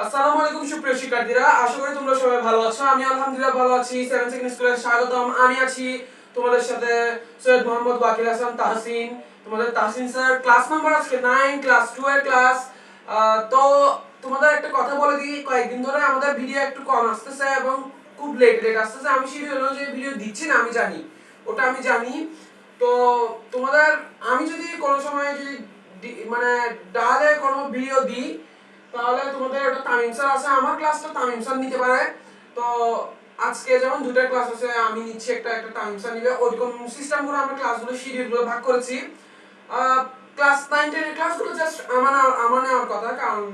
আসসালামু আলাইকুম সুপ্রিয় শিক্ষার্থীরা, আশা করি তোমরা সবাই ভালো আছো। আমি আলহামদুলিল্লাহ ভালো আছি। 7 সেকেন্ড স্কুলে স্বাগতম। আমি আছি তোমাদের সাথে সৈয়দ মোহাম্মদ ওয়াকিল হাসান তাহসিন। তোমাদের তাহসিন স্যার, ক্লাস নাম্বার আজকে 9, ক্লাস 2 এর ক্লাস। তো তোমাদের একটা কথা বলে দিই, কয়েকদিন ধরে আমাদের ভিডিও একটু কম আসতেছে এবং খুব লেট আসতেছে। আমি শিডিউল অনুযায়ী ভিডিও দিচ্ছি না, আমি জানি, ওটা আমি জানি। তো তোমাদের আমি যদি কোনো সময় যদি মানে ডালে কোনো ভিডিও দিই, তাহলে তোমাদের একটা তামিম স্যার আছে, আমার ক্লাসটা তামিম স্যার নিতে পারে। তো আজকে যেমন দুটো ক্লাস আছে, আমি নিচ্ছি একটা তামিম স্যার নিবে, ওইরকম সিস্টেম করে আমরা ক্লাসগুলো শিডিউলগুলো ভাগ করেছি। ক্লাস 9 10 এর ক্লাসগুলো জাস্ট আমার নেওয়ার কথা, কারণ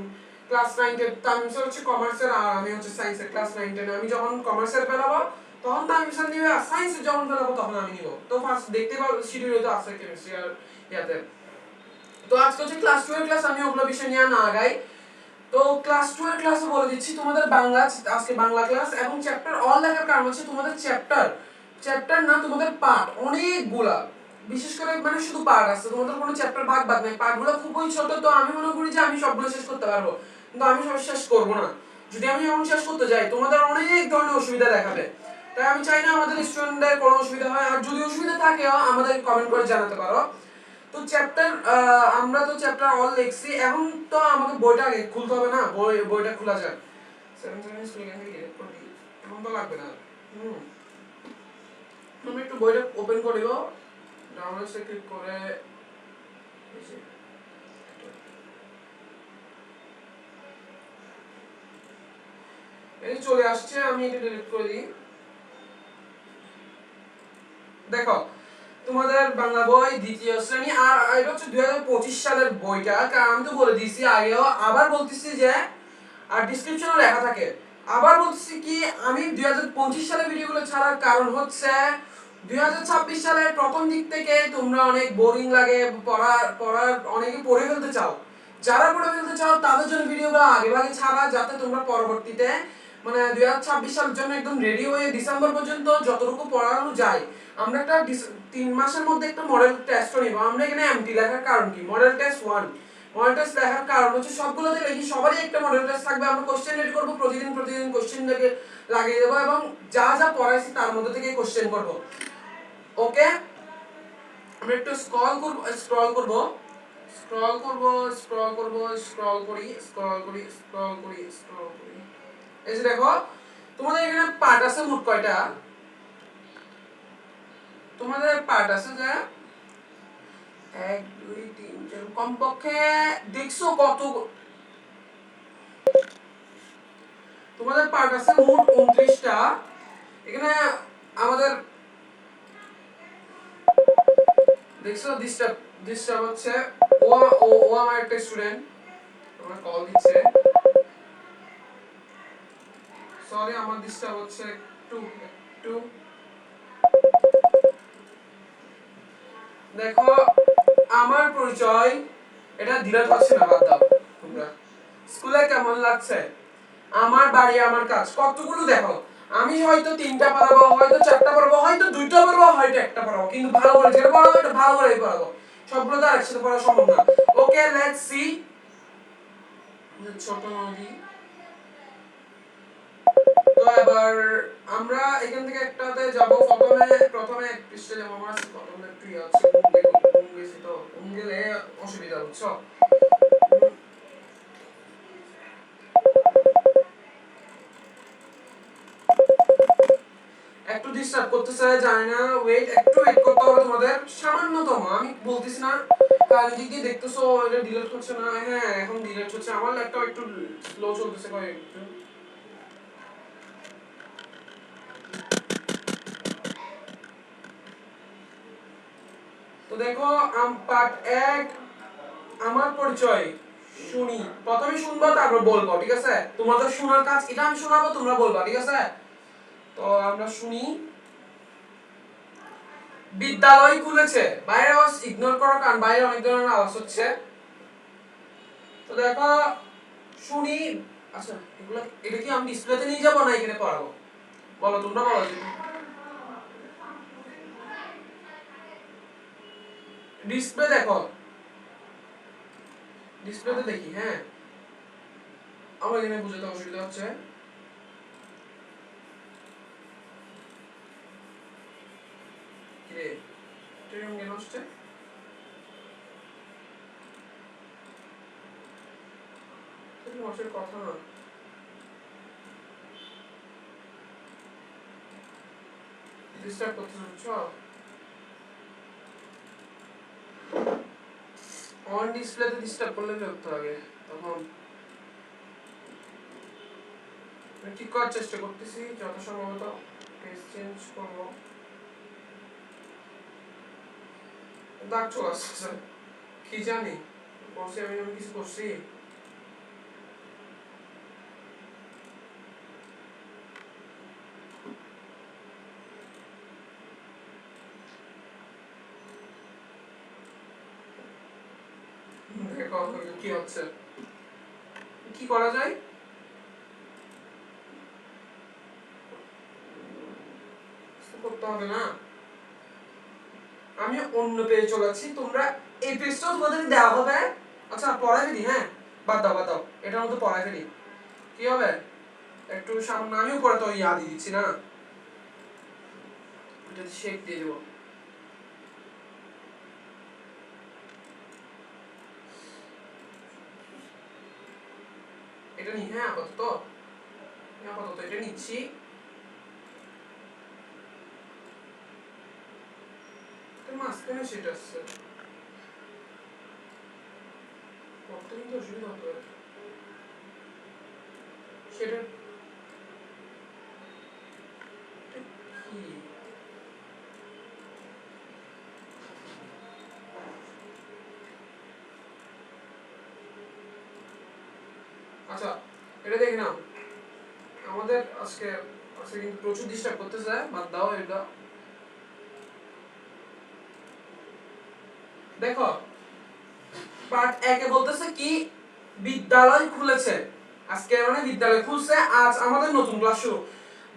ক্লাস 9 10 তামিম স্যার হচ্ছে কমার্সের আর আমি হচ্ছে সায়েন্সের। ক্লাস 9 10 আমি যখন কমার্সের ফেলাবো তখন তামিম স্যার নিবে, আর সায়েন্সের যখন ফেলাবো তখন আমি নিব। তো ফার্স্ট দেখতে পাবো শিডিউলে তো আছে কেমিস্ট্রি আর ইয়াতে। তো আজকে হচ্ছে ক্লাস 2 এর ক্লাস, আমি ওগুলো বিষয় নিয়ে না আগাই। তো ক্লাস 2 এর ক্লাসে বলে দিচ্ছি তোমাদের বাংলা, আজকে বাংলা ক্লাস এবং চ্যাপ্টার অল লেখার কারণ হচ্ছে তোমাদের চ্যাপ্টার না, তোমাদের পার্ট অনেকগুলা, বিশেষ করে মানে শুধু পার্ট আছে, তোমাদের কোনো চ্যাপ্টার ভাগ নাই, পার্টগুলো খুবই ছোট। তো আমি মনে করি যে আমি সবগুলো শেষ করতে পারবো, কিন্তু আমি সব শেষ করব না। যদি আমি এখন শেষ করতে যাই তোমাদের অনেক ধরনের অসুবিধা দেখাবে, তাই আমি চাই না আমাদের স্টুডেন্টদের কোনো অসুবিধা হয়। আর যদি অসুবিধা থাকেও আমাদের কমেন্ট করে জানাতে পারো। তো চ্যাপ্টার আমরা তো চ্যাপ্টার অল লিখছি, এখন তো আমাকে বইটা আগে খুলতে হবে না, বইটা খোলা যাক। 7 সেকেন্ড স্কুল এখান থেকে ডিলিট করে দিই, এখন তো লাগবে না। আমি একটু বইটা ওপেন করিব, ডাউনলোডসে ক্লিক করে এই চলে আসছে, আমি এটা ডিলিট করে দিই। দেখো তোমাদের বাংলা বই দ্বিতীয় শ্রেণী, আর এটা হচ্ছে 2025 সালের বইটা, কারণ আমি তো বলে দিয়েছি আগেও, আবার বলতেছি যে, আর ডেসক্রিপশনে লেখা থাকে, আবার বলতেছি কি, আমি 2025 সালে ভিডিওগুলো ছাড়ার কারণ হচ্ছে 2026 সালের প্রথম দিক থেকে তোমরা অনেক বোরিং লাগে, পড়ার অনেকে পড়ে ফেলতে চাও। যারা পড়ে ফেলতে চাও তাদের জন্য ভিডিওগুলো আগে ভাগে ছাড়া, যাতে তোমরা পরবর্তীতে মানে 2026 সালের জন্য একদম রেডি হয়ে ডিসেম্বর পর্যন্ত যতটুকু পড়ানো যায়। আমরা একটা 3 মাসের মধ্যে একটা মডেল টেস্ট নিব। আমরা এখানে এমটি লেখার কারণ কি, মডেল টেস্ট 1 মডেল টেস্ট লেখার কারণ হচ্ছে সবগুলোতে লিখি সবারই একটা মডেল টেস্ট থাকবে। আমরা কোশ্চেন রেডি করব, প্রতিদিন কোশ্চেন লাগিয়ে দেবো এবং যা যা পড়াইছি তার মধ্যে থেকে কোশ্চেন করব। ওকে, আমরা একটু স্ক্রল করব স্ক্রল করব স্ক্রল করব স্ক্রল করব স্ক্রল করি স্ক্রল করি স্ক্রল করি স্ক্রল করি এই যে দেখো, তোমাদের এখানে পার্ট আছে মোট কয়টা? তোমাদের পার্ট আছে যে 1 2 3 4, কমপক্ষে দেখছো কত তোমাদের পার্ট আছে মোট 29টা। এখানে আমাদের দেখছো ডিস্টার্ব হচ্ছে, ও ও ও আমার একটা স্টুডেন্ট আমার কল দিচ্ছে, সরি আমার ডিস্টার্ব হচ্ছে একটু একটু। দেখো আমার পরিচয়, এটা ডিলিট হচ্ছে না, বাদ দাও। তোমরা স্কুলে কেমন লাগছে, আমার বাড়ি আমার কাজ কতগুলো দেখো, আমি হয়তো 3টা পড়াবো, হয়তো 4টা পড়াবো, হয়তো 2টা পড়াবো, হয়তো একটা পড়াবো, কিন্তু ভালো করে যেটা পড়াবো এটা ভালো করেই পড়াবো। সবগুলো তো একসাথে পড়া সম্ভব না। ওকে, লেটস সি। ছোট নদী, তো এবার আমরা এখান থেকে একটাতে যাব। প্রথমে এক পৃষ্ঠাে যাব। আমার প্রথমে একটু আছে, ঘুম গেছি তো, ঘুম গেলে অসুবিধা হচ্ছে। একটু ডিস্টার্ব করতেছে, জানি না, একটু ওয়েট করতে হবে তোমাদের সামান্যতম। আমি বলতেছি না, কাল দিকে দেখতেছো এটা ডিলিট হচ্ছে না। হ্যাঁ এখন ডিলিট হচ্ছে, আমার ল্যাপটপ একটু স্লো চলতেছে একটু। তো দেখো পার্ট 1 আমার পরিচয় শুনি, প্রথমে শুনবা তারপর বলবো, ঠিক আছে? তোমাদের শোনার কাজ, এটা আমি শোনাবো তোমরা বলবা, ঠিক আছে? তো আমরা শুনি। বিদ্যালয় খুলেছে, বাইরে আওয়াজ ইগনোর করো কারণ বাইরে অনেক ধরনের আওয়াজ হচ্ছে। তো দেখো শুনি, আচ্ছা এটা কি আমি ডিসপ্লেতে নিয়ে যাব না এখানে পড়াবো? বলো, তোমরা বলো। ডিসপ্লে দেখো, ডিসপ্লেতে দেখি। হ্যাঁ আমার এখানে বুঝতে অসুবিধা হচ্ছে। কিরে ট্রেন কেন আসছে? মশের কথা না, ডিস্টার্ব করতে হচ্ছে। অন ডিসপ্লেতে ডিস্টার্ব করলে বিরক্ত লাগে, তখন ঠিক করার চেষ্টা করতেছি যত সম্ভবত। পেজ চেঞ্জ করবো, দাগ চলে আসছে কি জানি করছি আমি, কিছু করছি। দেখো কি হচ্ছে, কি করা যায়। করতে হবে না, আমি অন্য পেজে চলে যাচ্ছি, তোমরা এই পেজটাও তোমাদের দেওয়া হবে। আচ্ছা পড়াই ফেলি, হ্যাঁ বাদ দাও বাদ দাও, এটার মধ্যে পড়াই ফেলি। কি হবে একটু সামনে, আমিও পরে তো ইয়া দিয়ে দিচ্ছি না, এটা শেপ দিয়ে দেবো। এটা নি, হ্যাঁ আপাতত এটা নিচ্ছি। মাঝখানে সেটা আসছে, কত কিন্তু অসুবিধা হতো সেটা কি। আচ্ছা এটা দেখে নাও, আমাদের আজকে আজকে কিন্তু প্রচুর ডিস্টার্ব করতেছে, বাদ দাও এটা। দেখো পার্ট একে বলতেছে কি, বিদ্যালয় খুলেছে আজকে, মানে বিদ্যালয় খুলছে আজ, আমাদের নতুন ক্লাস শুরু।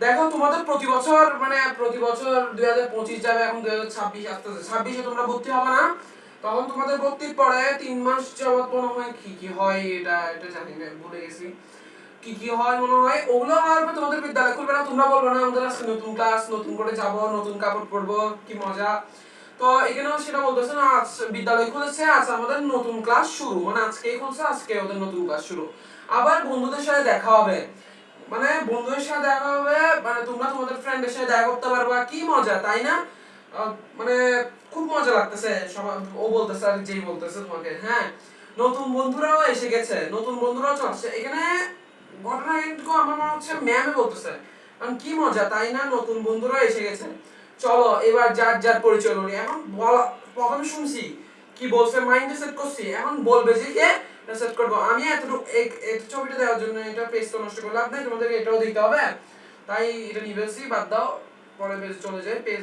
দেখো তোমাদের প্রতি বছর মানে প্রতি বছর 2025 যাবে, এখন 2026 আসতেছে, 26-এ তোমরা ভর্তি হবে না, তখন তোমাদের ভর্তির পরে 3 মাস যাবত মনে হয় কি কি হয়, এটা জানি না, ভুলে গেছি কি কি হয় মনে হয়, ওগুলো হওয়ার পর তোমাদের বিদ্যালয় খুলবে না, তোমরা বলবে না আমাদের আজকে নতুন ক্লাস, নতুন করে যাব, নতুন কাপড় পরবো, কি মজা। তো এখানেও সেটা বলতেছে না, আজ বিদ্যালয় খুলেছে, আজ আমাদের নতুন ক্লাস শুরু, মানে আজকেই খুলছে, আজকে ওদের নতুন ক্লাস শুরু। আবার বন্ধুদের সাথে দেখা হবে, মানে বন্ধুদের সাথে দেখা হবে, মানে তোমরা তোমাদের ফ্রেন্ডের সাথে দেখা করতে পারবা, কি মজা তাই না। মানে খুব মজা লাগতেছে সবাই, ও বলতেছে আর যেই বলতেছে তোমাকে, হ্যাঁ নতুন বন্ধুরাও এসে গেছে, নতুন বন্ধুরাও চলছে এখানে। ঘটনা কিন্তু আমার মনে হচ্ছে ম্যামে বলতেছে, কারণ কি মজা তাই না, নতুন বন্ধুরাও এসে গেছে, চলো এবার যার যার পরিচয় বলি। এখন বলা প্রথমে শুনছি কি বলছে, মাইন্ডে সেট করছি, এখন বলবে যে কে সেট করবো আমি। এতটুকু এই ছবিটা দেওয়ার জন্য এটা পেজ তো নষ্ট করে লাভ নেই, তোমাদেরকে এটাও দিতে হবে, তাই এটা নিয়ে ফেলছি, বাদ দাও পরে পেজ চলে যায়। পেজ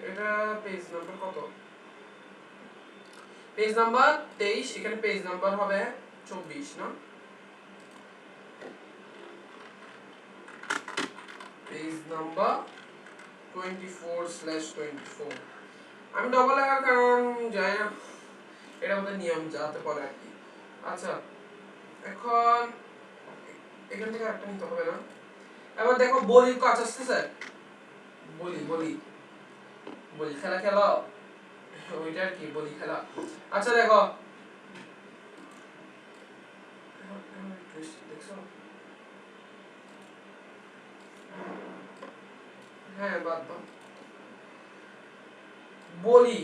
এটা পেজ নাম্বার কত, পেজ নাম্বার 23, এখানে পেজ নাম্বার হবে 24 না, পেজ নাম্বার 24/24। আমি ডবল লেখার কারণ জানি না, এটা আমাদের নিয়ম যাতে পরে আর কি। আচ্ছা এখন এখান থেকে একটা নিতে হবে না। এবার দেখো বলির কাজ আসতেছে, বলি বলি বলি খেলা খেলো, ওইটা আর কি বলি খেলা। আচ্ছা দেখো দেখছো, হ্যাঁ বাদ দাও, বলি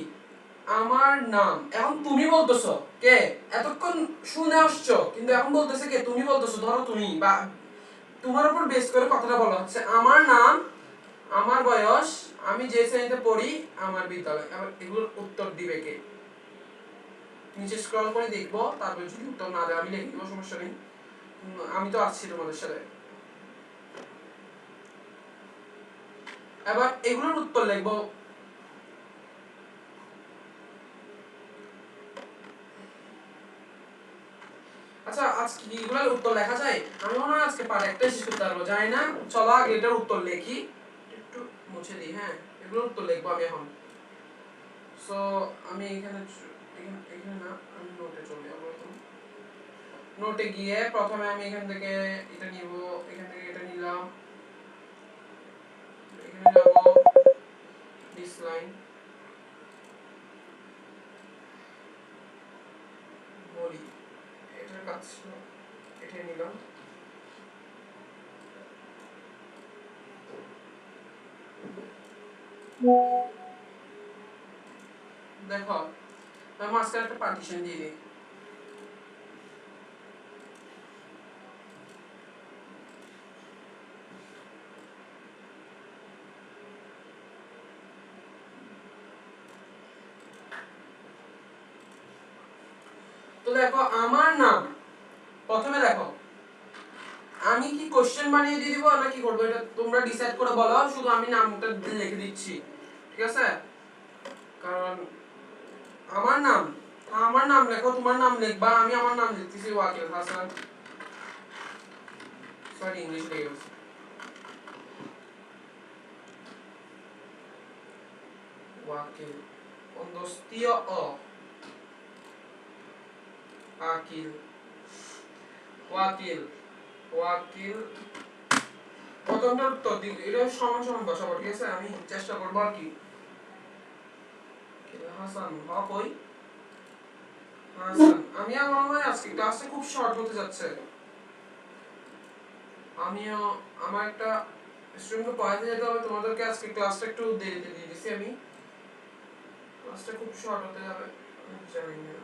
আমার নাম, এখন তুমি বলতেছো কে, এতক্ষণ শুনে আসছো কিন্তু এখন বলতেছে কে, তুমি বলতেছো, ধরো তুমি বা তোমার উপর বেস করে কথাটা বলা হচ্ছে, আমার নাম, আমার বয়স, আমি যে শ্রেণীতে পড়ি, আমার বিদ্যালয়। এবার এগুলোর উত্তর দিবে কে, নিচে স্ক্রল করে দেখবো, তারপর যদি উত্তর না দেয় আমি লিখে দিব, সমস্যা নেই, আমি তো আছি তোমাদের সাথে। এবার এগুলোর উত্তর লিখবো। আচ্ছা আজকে কি এগুলোর উত্তর লেখা যায়, আমি মনে হয় আজকে পার্ট একটা শেষ করতে পারবো, জানি না, চলো আগে এটার উত্তর লিখি, একটু মুছে দিই, হ্যাঁ এগুলোর উত্তর লিখবো আমি এখন। সো আমি এখানে এখানে না, আমি নোটে চলে যাবো এখন। নোটে গিয়ে প্রথমে আমি এখান থেকে এটা নিব, এখান থেকে এটা নিলাম, এখানে যাব দিস লাইন বডি, এটার কাজ ছিল এটা নিলাম। দেখো আমি মাঝখানে একটা পার্টিশন দিয়ে দিই। তো দেখো আমার নাম প্রথমে দেখো আমি কি কোশ্চেন বানিয়ে দিয়ে দিব না কি করব এটা তোমরা ডিসাইড করে বলো, শুধু আমি নামটা লিখে দিচ্ছি, ঠিক আছে? কারণ আমার নাম লেখো, তোমার নাম লিখবা, আমি আমার নাম লিখতেছি ওয়াকিল হাসান, সরি ইংলিশ লিখে গেছি, ওয়াকিল অন্দস্তীয় অ আকিল ওয়াকিল ওয়াকিল প্রথমটার উত্তর দিই, এটা সমান সমান বসাবো, ঠিক আছে? আমি চেষ্টা করবো আর কি। হাসান কই হাসান, আমি আর মনে হয় আজকে ক্লাসটা খুব শর্ট হতে যাচ্ছে। আমিও আমার একটা স্টুডেন্টকে পড়াতে যেতে হবে, তোমাদেরকে আজকে ক্লাসটা একটু দেরিতে দিয়ে দিছি আমি, ক্লাসটা খুব শর্ট হতে যাবে জানি না।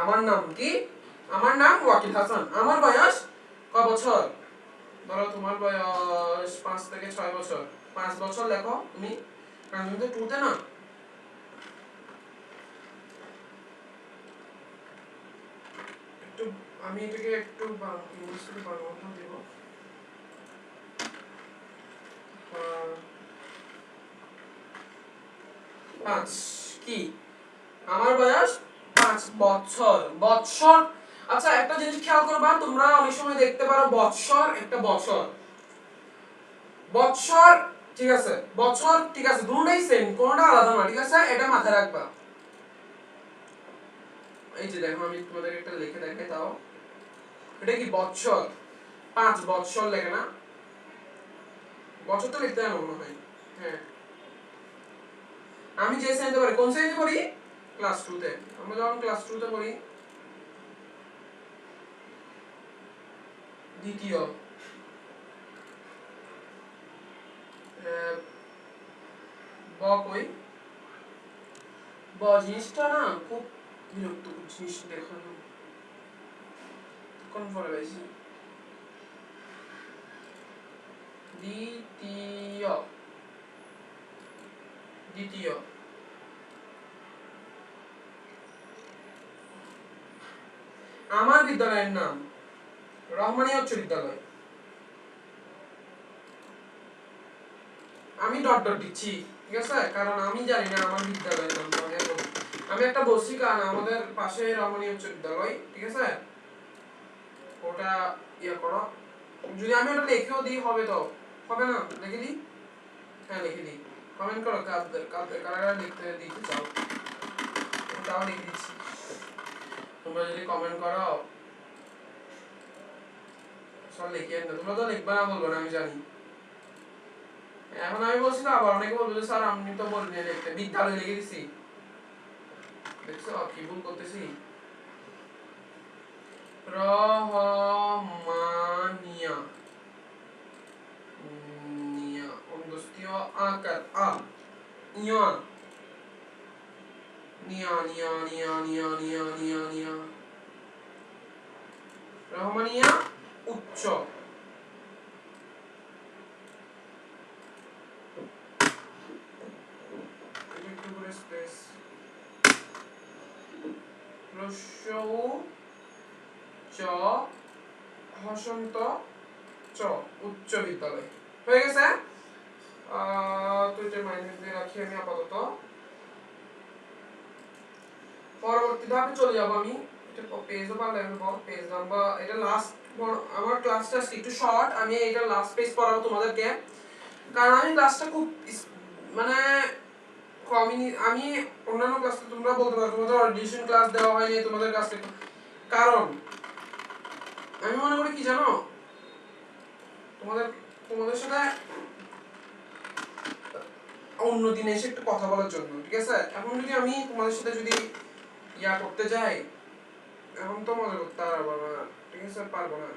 আমার নাম কি? আমার নাম ওয়াকিল হাসান, আমার বয়স ক বছর? ধরো তোমার বয়স 5 থেকে 6 বছর, 5 বছর লেখো তুমি, কারণ তুমি তো টুতে না। একটু আমি এটাকে একটু ইংলিশ করে বানাবো দেব। 5 কি? আমার বয়স 5 বছর। বছর, আচ্ছা একটা জিনিস খেয়াল করবা, তোমরা অনেক সময় দেখতে পারো বছর একটা বছর, বছর ঠিক আছে, বছর ঠিক আছে, দুটোই সেম, কোনটা আলাদা না, ঠিক আছে? এটা মাথায় রাখবা। এই যে দেখো আমি তোমাদের একটা লিখে দেখাই, তাও এটা কি বছর, 5 বছর লেখে না, বছর তো লিখতে হয় মনে হয়। হ্যাঁ আমি যে শ্রেণীতে পড়ি, কোন শ্রেণীতে পড়ি? ক্লাস 2 তে। আমরা যখন ক্লাস 2 তে পড়ি, দ্বিতীয় ব কই, ব জিনিসটা না খুব বিরক্ত জিনিস দেখানো, কোন পরে পাইছি? দ্বিতীয়, দ্বিতীয় আমার বিদ্যালয়ের নাম রহমানিয়া উচ্চ বিদ্যালয়। আমি ডট ডট দিচ্ছি, ঠিক আছে? কারণ আমি জানি না আমার বিদ্যালয়ের নাম, আমি একটা বলছি কারণ আমাদের পাশে রহমানিয়া উচ্চ বিদ্যালয়, ঠিক আছে? ওটা ইয়া করো, যদি আমি ওটা লিখেও দিই হবে তো হবে না? লিখে দিই, হ্যাঁ লিখে দিই, কমেন্ট করো কারা লিখতে দিতে চাও, তাও লিখে দিচ্ছি। তোমরা যদি কমেন্ট করো সব লিখে না, তোমরা তো লিখবা না বলবো না আমি জানি। এখন আমি বলছি না, আবার অনেকে বলবে যে স্যার আপনি তো বললেন লিখতে, বিদ্যালয় লিখে দিছি, দেখছো কি ভুল করতেছি। রহমানিয়া নিয়া অন্দস্তীয় আকার আ ইয়া নিয়া নিয়া নিয়া নিয়া নিয়া নিয়া নিয়া রহমানিয়া উচ্চ একটু করে স্পেস রস্যউ চ হসন্ত চ উচ্চ বিদ্যালয় হয়ে গেছে। তো এটা মাইনাস দিয়ে রাখি আমি আপাতত, পরবর্তী ধাপে চলে যাব আমি। এটা পেজও পারলাম, পেজ নাম্বার এটা লাস্ট, আমার ক্লাসটা একটু শর্ট, আমি এটা লাস্ট পেজ পড়াবো তোমাদেরকে। কারণ আমি ক্লাসটা খুব মানে আমি অন্যান্য ক্লাসে তোমরা বলতে পারো তোমাদের অডিশন ক্লাস দেওয়া হয়নি তোমাদের কাছে, কারণ আমি মনে করি কি জানো, তোমাদের তোমাদের সাথে অন্য দিনে এসে একটু কথা বলার জন্য, ঠিক আছে? এখন যদি আমি তোমাদের সাথে যদি করতে যাই, এখন তো মজা করতে পারবো না, ঠিক আছে? পারবো না।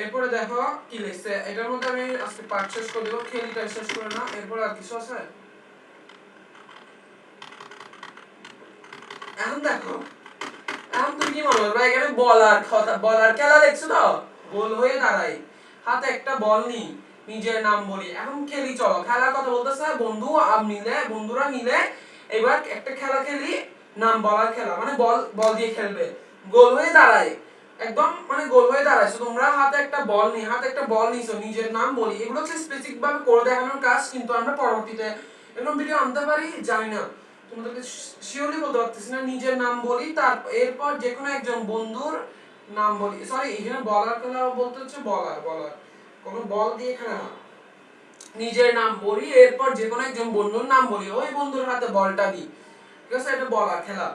এরপরে দেখো কি লিখছে, এটার মধ্যে আমি আজকে পাঠ শেষ করে দেবো, খেলিটা শেষ করে না। এরপরে আর কিছু আছে? এখন দেখো, এখন তুমি কি মনে করবে এখানে বলার খেলা দেখছো তো, গোল হয়ে দাঁড়াই, হাতে একটা বল নি, নিজের নাম বলি, এখন খেলি, চলো খেলার কথা বলতেছে, বন্ধুরা মিলে এবার একটা খেলা খেলি, নাম বলার খেলা, মানে বল বল দিয়ে খেলবে, গোল হয়ে দাঁড়ায়, একদম মানে গোল হয়ে দাঁড়াইছো তোমরা, হাতে একটা বল নিছো, নিজের নাম বলি, এগুলো হচ্ছে স্পেসিফিক ভাবে করে দেখানোর কাজ, কিন্তু আমরা পরবর্তীতে এরকম ভিডিও আনতে পারি, জানি না, তোমাদেরকে শিওরলি বলতে পারতেছি না। নিজের নাম বলি, তার এরপর যে কোনো একজন বন্ধুর নাম বলি, সরি এখানে বলার খেলা বলতে হচ্ছে বলার কোনো বল দিয়ে খেলা না, নিজের নাম বলি, এরপর যে কোনো একজন বন্ধুর নাম বলি, ওই বন্ধুর হাতে বলটা দিই, ঠিক আছে? এটা বলার খেলা।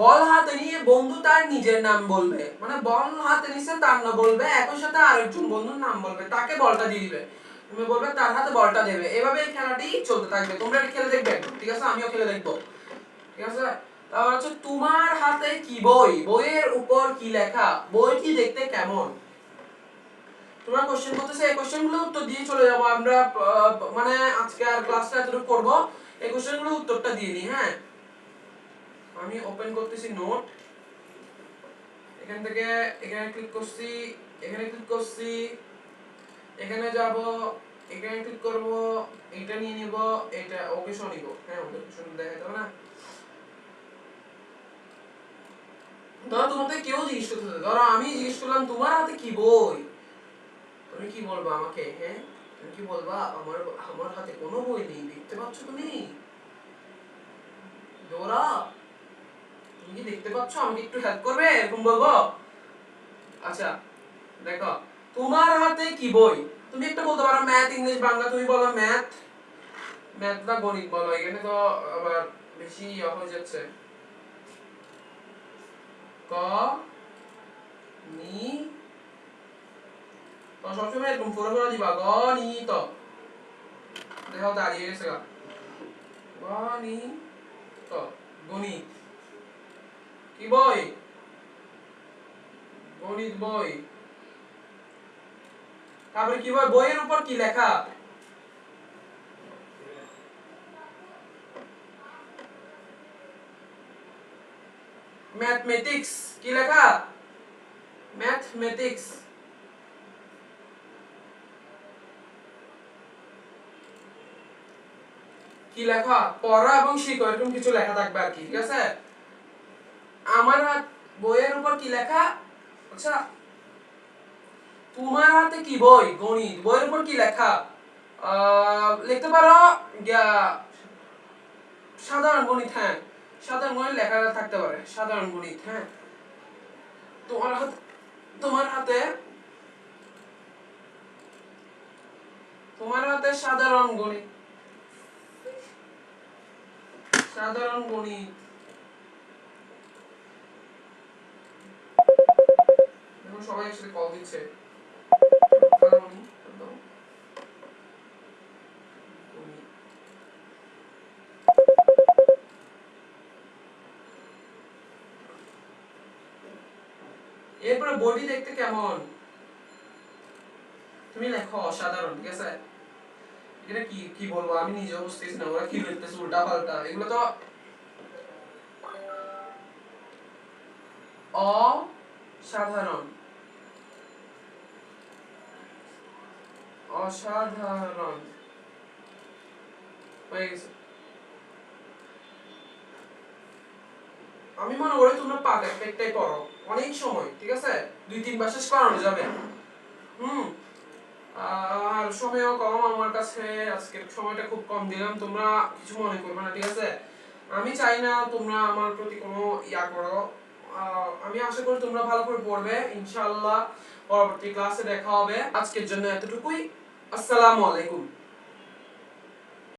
বল হাতে নিয়ে বন্ধু তার নিজের নাম বলবে, মানে বল হাতে নিছে তার নাম বলবে, একই সাথে আরেকজন বন্ধুর নাম বলবে, তাকে বলটা দিয়ে দিবে, তুমি বলবে তার হাতে বলটা দেবে, এভাবে এই খেলাটি চলতে থাকবে। তোমরা এটা খেলে দেখবে, ঠিক আছে? আমিও খেলে দেখবো, ঠিক আছে? তাহলে হচ্ছে তোমার হাতে কি বই, বইয়ের উপর কি লেখা, বইটি দেখতে কেমন? তোমরা কোশ্চেন করতেছে, এই কোশ্চেনগুলো উত্তর দিয়ে চলে যাব আমরা, মানে আজকে আর ক্লাসটা এতটুকু করব, এই কোশ্চেনগুলো উত্তরটা দিয়ে দিই। হ্যাঁ, আমি ওপেন করতেছি নোট, এখান থেকে এখানে ক্লিক করছি, এখানে ক্লিক করছি, এখানে যাব, এখানে ক্লিক করব, এটা নিয়ে নিব, এটা ওকেশন নিব। হ্যাঁ, ওকেশন দেখাতে হবে না। ধরো তোমাদের কেউ জিজ্ঞেস করতেছে, ধরো আমি জিজ্ঞেস করলাম তোমার হাতে কি বই, তুমি কি বলবা আমাকে? হ্যাঁ, তুমি কি বলবা? আমার আমার হাতে কোনো বই নেই, দেখতে পাচ্ছ তুমি? ডোরা, তুমি কি দেখতে পাচ্ছ? আমাকে একটু হেল্প করবে, এরকম বলবো? আচ্ছা দেখো, তোমার হাতে কি বই, তুমি একটা বলতে পারো ম্যাথ, ইংলিশ, বাংলা, তুমি বলো ম্যাথ, ম্যাথ বা গণিত বলো, এখানে তো আবার বেশি হয়ে যাচ্ছে। ক নি তো সবসময় এরকম ফোরা ফোরা দিবা, গ নি ত, দেখো দাঁড়িয়ে গেছে গা, গ নি ত, গণিত। কি বই? গণিত বই। তারপরে কি বই, বইয়ের উপর কি লেখা? ম্যাথমেটিক্স। কি লেখা? ম্যাথমেটিক্স। কি লেখা? পড়া এবং শিখো, এরকম কিছু লেখা থাকবে আর কি, ঠিক আছে? আমার হাত, বইয়ের উপর কি লেখা? আচ্ছা, তোমার হাতে কি বই, গণিত, বইয়ের উপর কি লেখা? লিখতে পারো সাধারণ গণিত। হ্যাঁ, সাধারণ গণিত লেখা থাকতে পারে, সাধারণ গণিত। হ্যাঁ, তোমার হাতে তোমার হাতে তোমার হাতে সাধারণ গণিত, সাধারণ গণিত। দেখো সবাই একসাথে কল দিচ্ছে। এরপরে বডি দেখতে কেমন, তুমি লেখো অসাধারণ, ঠিক আছে? এটা কি কি বলবো, আমি নিজেও বুঝতেছি না ওরা কি লিখতেছে উল্টা পাল্টা, এগুলো তো অসাধারণ, অসাধারণ হয়ে গেছে। আমি মনে করি তোমরা পাক একটাই করো, অনেক সময়, ঠিক আছে? 2-3 বার শেষ করানো যাবে। হুম, আর সময়ও কম আমার কাছে, আজকের সময়টা খুব কম দিলাম, তোমরা কিছু মনে করবে না, ঠিক আছে? আমি চাই না তোমরা আমার প্রতি কোনো করো, আমি আশা করি তোমরা ভালো করে পড়বে ইনশাআল্লাহ। পরবর্তী ক্লাসে দেখা হবে। আজকের জন্য এতটুকুই। আসসালামু আলাইকুম।